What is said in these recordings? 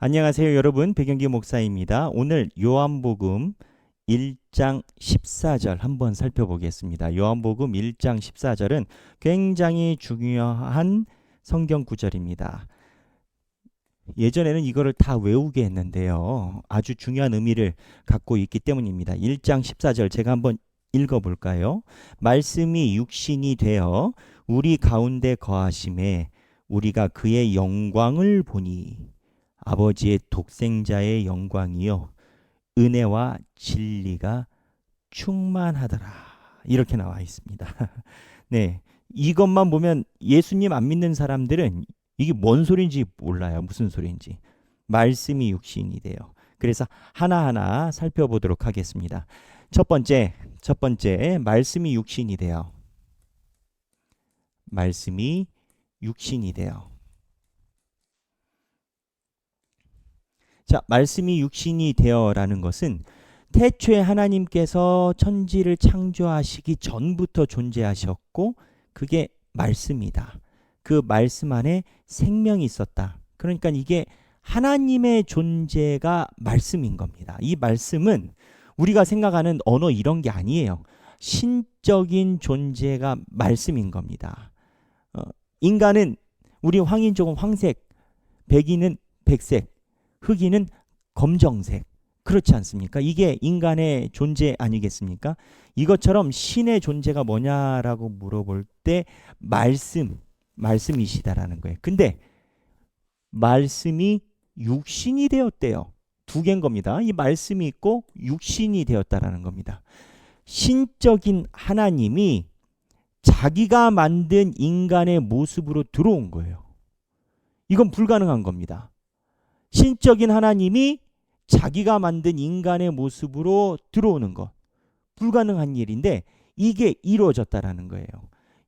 안녕하세요, 여러분. 백영기 목사입니다. 오늘 요한복음 1장 14절 한번 살펴보겠습니다. 요한복음 1장 14절은 굉장히 중요한 성경 구절입니다. 예전에는 이거를 다 외우게 했는데요. 아주 중요한 의미를 갖고 있기 때문입니다. 1장 14절 제가 한번 읽어볼까요? 말씀이 육신이 되어 우리 가운데 거하심에 우리가 그의 영광을 보니 아버지의 독생자의 영광이요 은혜와 진리가 충만하더라. 이렇게 나와 있습니다. 네, 이것만 보면 예수님 안 믿는 사람들은 이게 뭔 소리인지 몰라요. 무슨 소리인지. 말씀이 육신이 돼요. 그래서 하나하나 살펴보도록 하겠습니다. 첫 번째, 말씀이 육신이 돼요. 말씀이 육신이 돼요. 자, 말씀이 육신이 되어라는 것은 태초에 하나님께서 천지를 창조하시기 전부터 존재하셨고 그게 말씀이다. 그 말씀 안에 생명이 있었다. 그러니까 이게 하나님의 존재가 말씀인 겁니다. 이 말씀은 우리가 생각하는 언어 이런 게 아니에요. 신적인 존재가 말씀인 겁니다. 인간은 우리 황인종은 황색, 백인은 백색, 흑인은 검정색. 그렇지 않습니까? 이게 인간의 존재 아니겠습니까? 이것처럼 신의 존재가 뭐냐라고 물어볼 때 말씀이시다라는 거예요. 근데 말씀이 육신이 되었대요. 두 개인 겁니다. 이 말씀이 있고 육신이 되었다라는 겁니다. 신적인 하나님이 자기가 만든 인간의 모습으로 들어온 거예요. 이건 불가능한 겁니다. 신적인 하나님이 자기가 만든 인간의 모습으로 들어오는 것. 불가능한 일인데 이게 이루어졌다라는 거예요.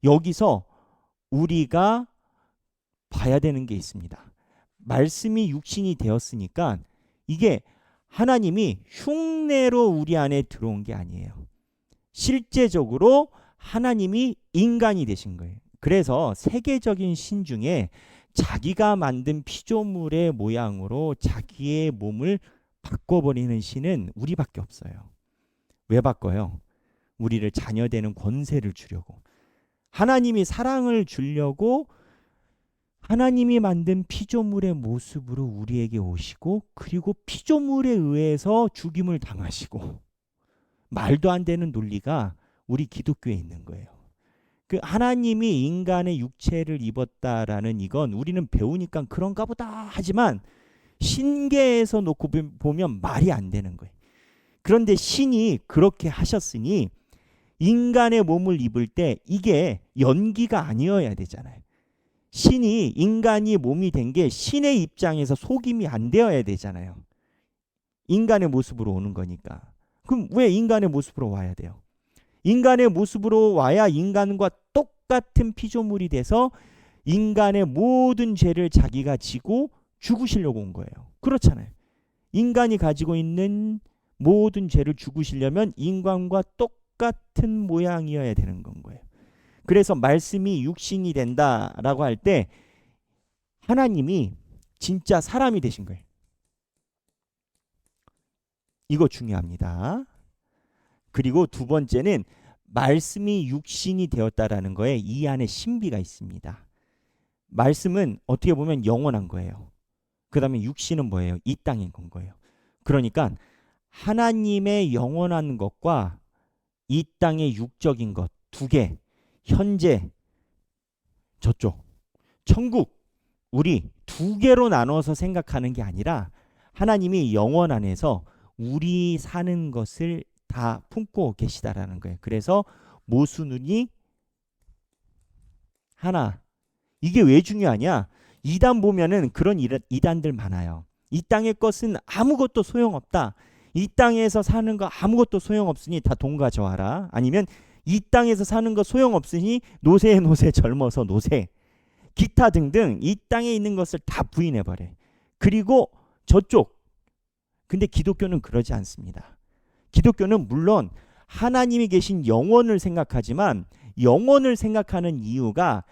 여기서 우리가 봐야 되는 게 있습니다. 말씀이 육신이 되었으니까 이게 하나님이 흉내로 우리 안에 들어온 게 아니에요. 실제적으로 하나님이 인간이 되신 거예요. 그래서 세계적인 신 중에 자기가 만든 피조물의 모양으로 자기의 몸을 바꿔버리는 신은 우리밖에 없어요. 왜 바꿔요? 우리를 자녀되는 권세를 주려고. 하나님이 사랑을 주려고 하나님이 만든 피조물의 모습으로 우리에게 오시고 그리고 피조물에 의해서 죽임을 당하시고 말도 안 되는 논리가 우리 기독교에 있는 거예요. 그 하나님이 인간의 육체를 입었다라는 이건 우리는 배우니까 그런가 보다 하지만 신계에서 놓고 보면 말이 안 되는 거예요. 그런데 신이 그렇게 하셨으니 인간의 몸을 입을 때 이게 연기가 아니어야 되잖아요. 신이 인간이 몸이 된 게 신의 입장에서 속임이 안 되어야 되잖아요. 인간의 모습으로 오는 거니까. 그럼 왜 인간의 모습으로 와야 돼요? 인간의 모습으로 와야 인간과 똑같은 피조물이 돼서 인간의 모든 죄를 자기가 지고 죽으시려고 온 거예요. 그렇잖아요. 인간이 가지고 있는 모든 죄를 죽으시려면 인간과 똑같은 모양이어야 되는 건 거예요. 그래서 말씀이 육신이 된다라고 할 때 하나님이 진짜 사람이 되신 거예요. 이거 중요합니다. 그리고 두 번째는 말씀이 육신이 되었다라는 거에 이 안에 신비가 있습니다. 말씀은 어떻게 보면 영원한 거예요. 그 다음에 육신은 뭐예요? 이 땅인 건 거예요. 그러니까 하나님의 영원한 것과 이 땅의 육적인 것 두 개, 현재 저쪽 천국 우리 두 개로 나눠서 생각하는 게 아니라 하나님이 영원 안에서 우리 사는 것을 다 품고 계시다라는 거예요. 그래서 모순이 하나. 이게 왜 중요하냐? 이단 보면은 그런 이단들 많아요. 이 땅의 것은 아무것도 소용없다. 이 땅에서 사는 거 아무것도 소용없으니 다 돈 가져와라. 아니면 이 땅에서 사는 거 소용없으니 노세에 노세 젊어서 노세. 기타 등등 이 땅에 있는 것을 다 부인해버려. 그리고 저쪽. 근데 기독교는 그러지 않습니다. 기독교는 물론 하나님이 계신 영원을 생각하지만 영원을 생각하는 이유가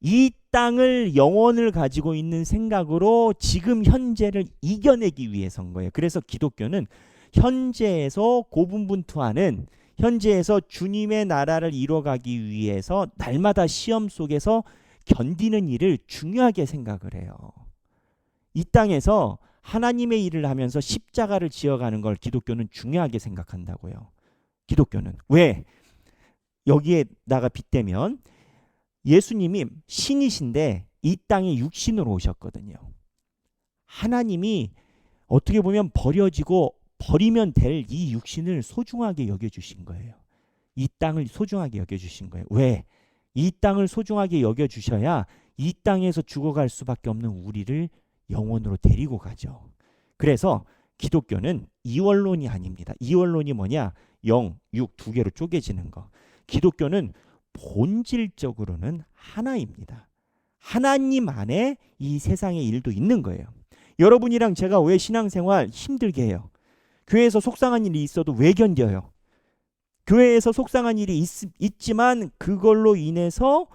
이 땅을 영혼을 가지고 있는 생각으로 지금 현재를 이겨내기 위해서인 거예요. 그래서 기독교는 현재에서 고분분투하는 현재에서 주님의 나라를 이뤄가기 위해서 날마다 시험 속에서 견디는 일을 중요하게 생각을 해요. 이 땅에서 하나님의 일을 하면서 십자가를 지어가는 걸 기독교는 중요하게 생각한다고요. 기독교는. 왜? 여기에다가 빗대면 예수님이 신이신데 이 땅에 육신으로 오셨거든요. 하나님이 어떻게 보면 버려지고 버리면 될 이 육신을 소중하게 여겨주신 거예요. 이 땅을 소중하게 여겨주신 거예요. 왜? 이 땅을 소중하게 여겨주셔야 이 땅에서 죽어갈 수밖에 없는 우리를 영원으로 데리고 가죠. 그래서 기독교는 이원론이 아닙니다. 이원론이 뭐냐? 영, 육 두 개로 쪼개지는 거. 기독교는 본질적으로는 하나입니다. 하나님 안에 이 세상의 일도 있는 거예요. 여러분이랑 제가 왜 신앙생활 힘들게 해요? 교회에서 속상한 일이 있어도 왜 견뎌요? 교회에서 속상한 일이 있지만 그걸로 인해서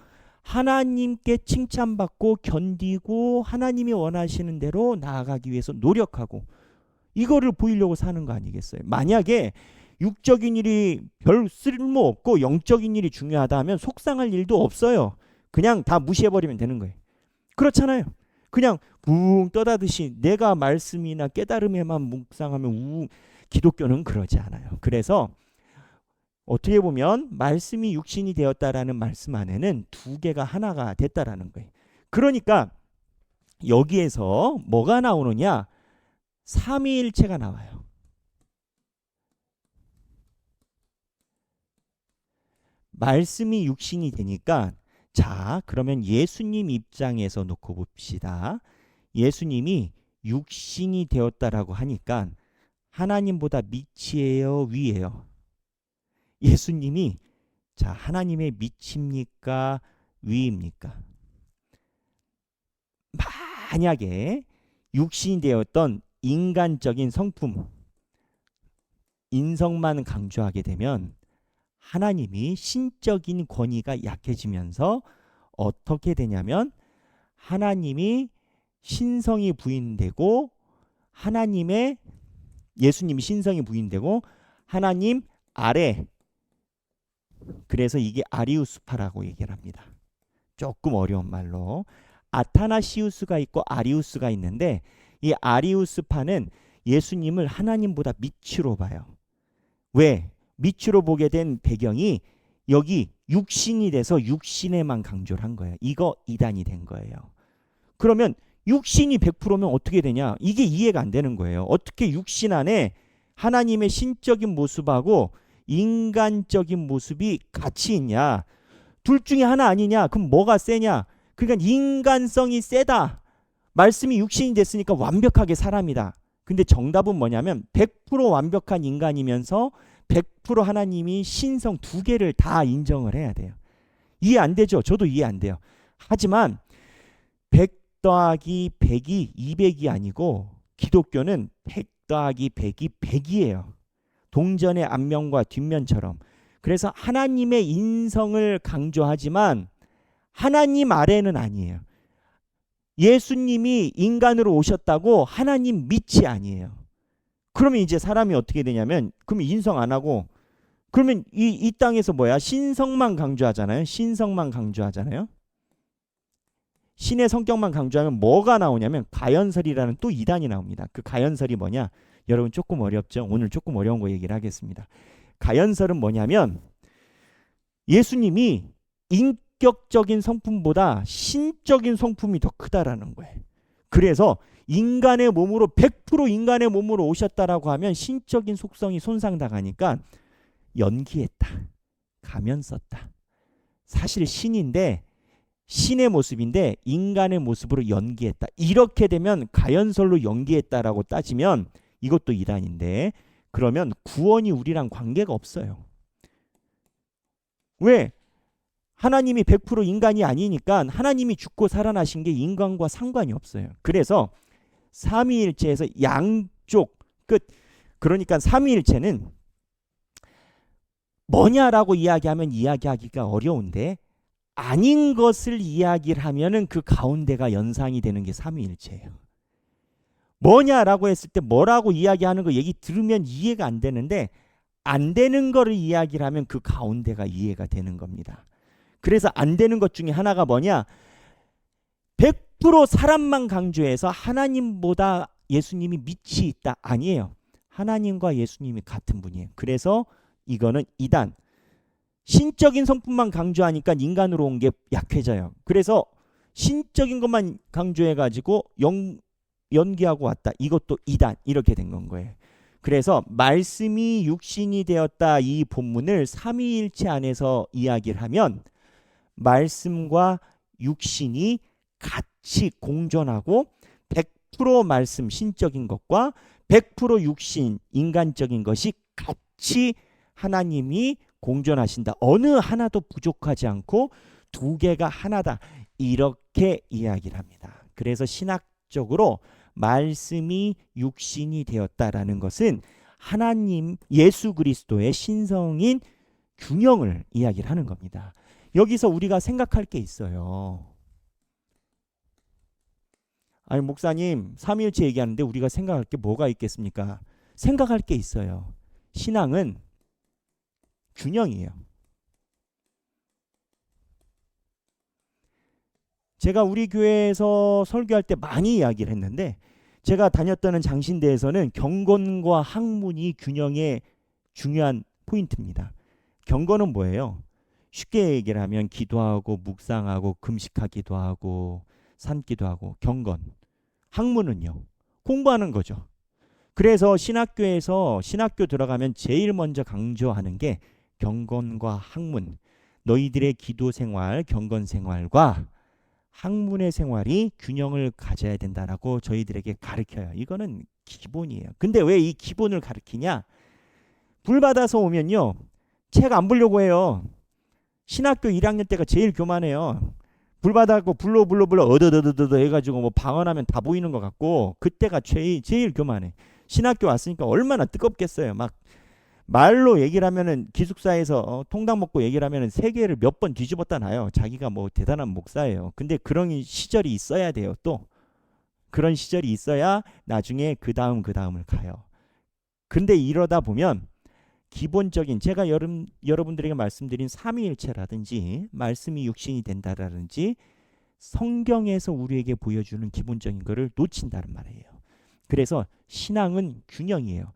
하나님께 칭찬받고 견디고 하나님이 원하시는 대로 나아가기 위해서 노력하고 이거를 보이려고 사는 거 아니겠어요? 만약에 육적인 일이 별 쓸모없고 영적인 일이 중요하다 하면 속상할 일도 없어요. 그냥 다 무시해버리면 되는 거예요. 그렇잖아요. 그냥 붕 떠다듯이 내가 말씀이나 깨달음에만 묵상하면 기독교는 그러지 않아요. 그래서 어떻게 보면 말씀이 육신이 되었다라는 말씀 안에는 두 개가 하나가 됐다라는 거예요. 그러니까 여기에서 뭐가 나오느냐? 삼위일체가 나와요. 말씀이 육신이 되니까 자, 그러면 예수님 입장에서 놓고 봅시다. 예수님이 육신이 되었다라고 하니까 하나님보다 밑이에요, 위에요? 예수님이 자, 하나님의 밑입니까, 위입니까? 만약에 육신이 되었던 인간적인 성품, 인성만 강조하게 되면 하나님이 신적인 권위가 약해지면서 어떻게 되냐면 하나님이 신성이 부인되고 예수님이 신성이 부인되고 하나님 아래, 그래서 이게 아리우스파라고 얘기를 합니다. 조금 어려운 말로 아타나시우스가 있고 아리우스가 있는데 이 아리우스파는 예수님을 하나님보다 밑으로 봐요. 왜? 밑으로 보게 된 배경이 여기 육신이 돼서 육신에만 강조를 한 거예요. 이거 이단이 된 거예요. 그러면 육신이 100%면 어떻게 되냐? 이게 이해가 안 되는 거예요. 어떻게 육신 안에 하나님의 신적인 모습하고 인간적인 모습이 같이 있냐? 둘 중에 하나 아니냐? 그럼 뭐가 세냐? 그러니까 인간성이 세다. 말씀이 육신이 됐으니까 완벽하게 사람이다. 근데 정답은 뭐냐면 100% 완벽한 인간이면서 100% 하나님이 신성 두 개를 다 인정을 해야 돼요. 이해 안 되죠? 저도 이해 안 돼요. 하지만 100 더하기 100이 200이 아니고 기독교는 100 더하기 100이 100이에요. 동전의 앞면과 뒷면처럼. 그래서 하나님의 인성을 강조하지만 하나님 아래는 아니에요. 예수님이 인간으로 오셨다고 하나님 밑이 아니에요. 그러면 이제 사람이 어떻게 되냐면 그러면 인성 안 하고 그러면 이 땅에서 뭐야? 신성만 강조하잖아요. 신성만 강조하잖아요. 신의 성격만 강조하면 뭐가 나오냐면 가연설이라는 또 이단이 나옵니다. 그 가연설이 뭐냐? 여러분 조금 어렵죠? 오늘 조금 어려운 거 얘기를 하겠습니다. 가연설은 뭐냐면 예수님이 인격적인 성품보다 신적인 성품이 더 크다라는 거예요. 그래서 인간의 몸으로 100% 인간의 몸으로 오셨다라고 하면 신적인 속성이 손상당하니까 연기했다. 가면 썼다. 사실 신인데 신의 모습인데 인간의 모습으로 연기했다. 이렇게 되면 가연설로 연기했다라고 따지면 이것도 이단인데 그러면 구원이 우리랑 관계가 없어요. 왜? 하나님이 100% 인간이 아니니까 하나님이 죽고 살아나신 게 인간과 상관이 없어요. 그래서 삼위일체에서 양쪽 끝. 그러니까 삼위일체는 뭐냐라고 이야기하면 이야기하기가 어려운데 아닌 것을 이야기를 하면은 그 가운데가 연상이 되는 게 삼위일체예요. 뭐냐라고 했을 때 뭐라고 이야기하는 거 얘기 들으면 이해가 안 되는데 안 되는 거를 이야기를 하면 그 가운데가 이해가 되는 겁니다. 그래서 안 되는 것 중에 하나가 뭐냐? 100% 사람만 강조해서 하나님보다 예수님이 밑이 있다. 아니에요. 하나님과 예수님이 같은 분이에요. 그래서 이거는 이단. 신적인 성품만 강조하니까 인간으로 온 게 약해져요. 그래서 신적인 것만 강조해가지고 연기하고 왔다. 이것도 이단. 이렇게 된 건 거예요. 그래서 말씀이 육신이 되었다. 이 본문을 삼위일체 안에서 이야기를 하면 말씀과 육신이 같이 공존하고 100% 말씀 신적인 것과 100% 육신 인간적인 것이 같이 하나님이 공존하신다. 어느 하나도 부족하지 않고 두 개가 하나다. 이렇게 이야기를 합니다. 그래서 신학적으로 말씀이 육신이 되었다라는 것은 하나님 예수 그리스도의 신성인 균형을 이야기를 하는 겁니다. 여기서 우리가 생각할 게 있어요. 아니 목사님 삼위일체 얘기하는데 우리가 생각할 게 뭐가 있겠습니까? 생각할 게 있어요. 신앙은 균형이에요. 제가 우리 교회에서 설교할 때 많이 이야기를 했는데 제가 다녔던 장신대에서는 경건과 학문이 균형의 중요한 포인트입니다. 경건은 뭐예요? 쉽게 얘기를 하면 기도하고 묵상하고 금식하기도 하고 산기도 하고 경건. 학문은요. 공부하는 거죠. 그래서 신학교에서 신학교 들어가면 제일 먼저 강조하는 게 경건과 학문. 너희들의 기도 생활, 경건 생활과 학문의 생활이 균형을 가져야 된다라고 저희들에게 가르쳐요. 이거는 기본이에요. 근데 왜 이 기본을 가르치냐? 불 받아서 오면요. 책 안 보려고 해요. 신학교 1학년 때가 제일 교만해요. 불 받아고 불러 어더더더더 해가지고 뭐 방언하면 다 보이는 것 같고 그때가 제일 교만해. 신학교 왔으니까 얼마나 뜨겁겠어요. 막 말로 얘기를 하면은 기숙사에서 통닭 먹고 얘기를 하면은 세계를 몇 번 뒤집었다 놔요. 자기가 뭐 대단한 목사예요. 근데 그런 시절이 있어야 돼요. 또 그런 시절이 있어야 나중에 그 다음을 가요. 근데 이러다 보면 기본적인 제가 여러분들에게 말씀드린 삼위일체라든지 말씀이 육신이 된다라든지 성경에서 우리에게 보여주는 기본적인 거를 놓친다는 말이에요. 그래서 신앙은 균형이에요.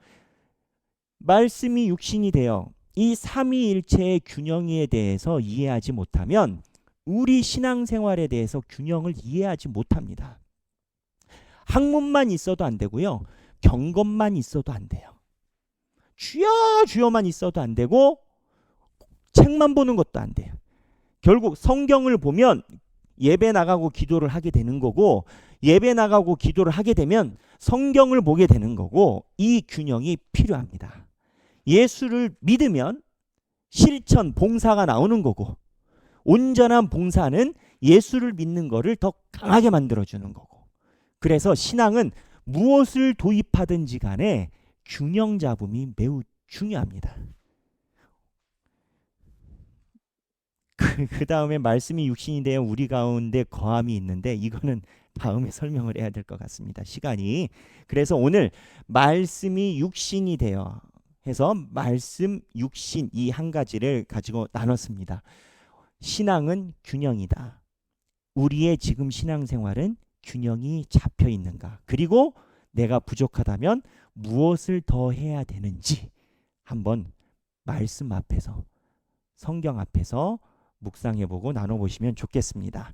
말씀이 육신이 되어 이 삼위일체의 균형에 대해서 이해하지 못하면 우리 신앙생활에 대해서 균형을 이해하지 못합니다. 학문만 있어도 안 되고요. 경건만 있어도 안 돼요. 주여만 있어도 안 되고 책만 보는 것도 안 돼요. 결국 성경을 보면 예배 나가고 기도를 하게 되는 거고 예배 나가고 기도를 하게 되면 성경을 보게 되는 거고 이 균형이 필요합니다. 예수를 믿으면 실천, 봉사가 나오는 거고 온전한 봉사는 예수를 믿는 거를 더 강하게 만들어주는 거고 그래서 신앙은 무엇을 도입하든지 간에 균형 잡음이 매우 중요합니다. 그 다음에 말씀이 육신이 되어 우리 가운데 거함이 있는데 이거는 다음에 설명을 해야 될 것 같습니다. 시간이. 그래서 오늘 말씀이 육신이 되어 해서 말씀, 육신 이 한 가지를 가지고 나눴습니다. 신앙은 균형이다. 우리의 지금 신앙생활은 균형이 잡혀 있는가? 그리고 내가 부족하다면 무엇을 더 해야 되는지 한번 말씀 앞에서 성경 앞에서 묵상해보고 나눠보시면 좋겠습니다.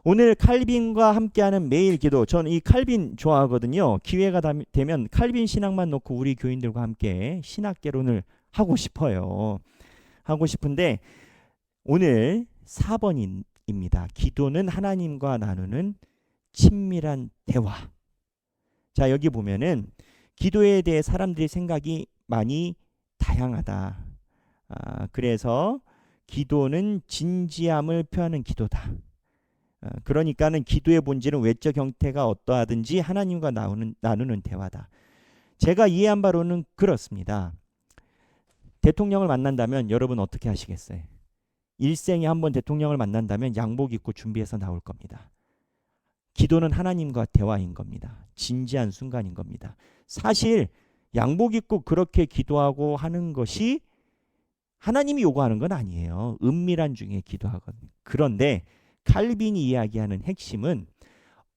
오늘 칼빈과 함께하는 매일 기도 저는 이 칼빈 좋아하거든요. 기회가 되면 칼빈 신학만 놓고 우리 교인들과 함께 신학개론을 하고 싶어요. 하고 싶은데 오늘 4번입니다. 기도는 하나님과 나누는 친밀한 대화. 자 여기 보면은 기도에 대해 사람들의 생각이 많이 다양하다. 그래서 기도는 진지함을 표하는 기도다. 그러니까는 기도의 본질은 외적 형태가 어떠하든지 하나님과 나누는 대화다. 제가 이해한 바로는 그렇습니다. 대통령을 만난다면 여러분 어떻게 하시겠어요? 일생에 한 번 대통령을 만난다면 양복 입고 준비해서 나올 겁니다. 기도는 하나님과 대화인 겁니다. 진지한 순간인 겁니다. 사실 양복 입고 그렇게 기도하고 하는 것이 하나님이 요구하는 건 아니에요. 은밀한 중에 기도하거든요. 그런데 칼빈이 이야기하는 핵심은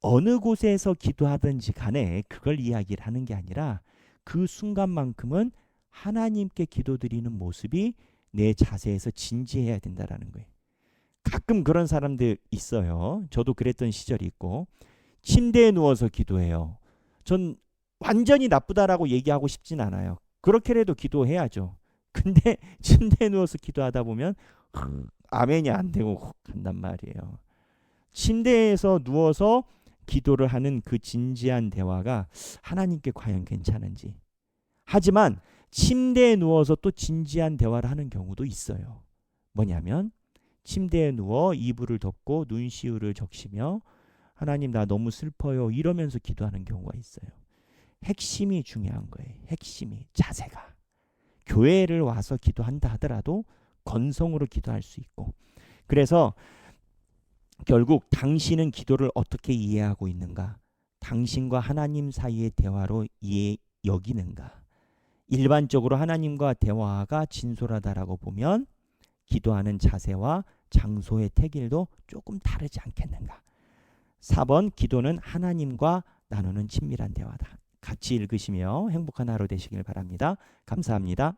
어느 곳에서 기도하든지 간에 그걸 이야기를 하는 게 아니라 그 순간만큼은 하나님께 기도드리는 모습이 내 자세에서 진지해야 된다라는 거예요. 가끔 그런 사람들 있어요. 저도 그랬던 시절이 있고 침대에 누워서 기도해요. 전 완전히 나쁘다라고 얘기하고 싶진 않아요. 그렇게라도 기도해야죠. 근데 침대에 누워서 기도하다 보면 아멘이 안 되고 훅 한단 말이에요. 침대에서 누워서 기도를 하는 그 진지한 대화가 하나님께 과연 괜찮은지. 하지만 침대에 누워서 또 진지한 대화를 하는 경우도 있어요. 뭐냐면 침대에 누워 이불을 덮고 눈시울을 적시며 하나님 나 너무 슬퍼요 이러면서 기도하는 경우가 있어요. 핵심이 중요한 거예요. 핵심이 자세가. 교회를 와서 기도한다 하더라도 건성으로 기도할 수 있고. 그래서 결국 당신은 기도를 어떻게 이해하고 있는가? 당신과 하나님 사이의 대화로 여기는가? 일반적으로 하나님과 대화가 진솔하다라고 보면 기도하는 자세와 장소의 태길도 조금 다르지 않겠는가? 4번 기도는 하나님과 나누는 친밀한 대화다. 같이 읽으시며 행복한 하루 되시길 바랍니다. 감사합니다.